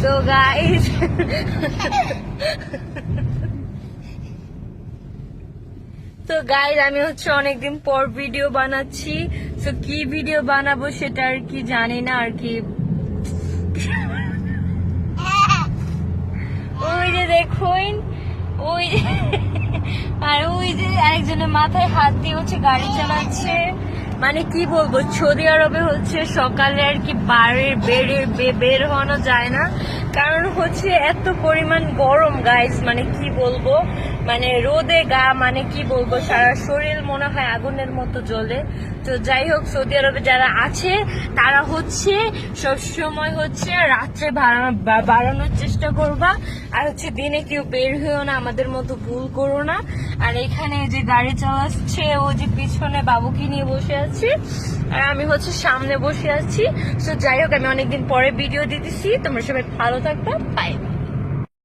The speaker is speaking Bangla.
So guys, আমি হচ্ছে অনেকদিন পর ভিডিও বানাচ্ছি। তো কি ভিডিও বানাবো সেটা আর কি জানি না আর কি। ওই যে দেখুন, ওই আর ওই যে আরেকজনের মাথায় হাত দিয়ে হচ্ছে গাড়ি চালাচ্ছে। মানে কি বলবো, সৌদি আরবে হচ্ছে সকালে আর কি বের হওয়ানো যায় না, কারণ হচ্ছে এত পরিমাণ গরম গাইস। মানে কি বলবো, মানে রোদে গা, মানে কি বলবো, সারা শরীর মনে হয় আগুনের মতো জ্বলে। তো যাই হোক, সৌদি আরবে যারা আছে তারা হচ্ছে সবসময় হচ্ছে রাত্রে বাড়ানোর চেষ্টা করবা, আর হচ্ছে দিনে কেউ বের হয়েও না, আমাদের মতো ভুল করো না। আর এখানে যে গাড়ি চালাচ্ছে ও যে পিছনে বাবুকে নিয়ে বসে আছে, আর আমি হচ্ছে সামনে বসে আছি। তো যাই হোক, আমি অনেকদিন পরে ভিডিও দিতেছি। তোমরা সবাই ভালো থাকবে, বাই।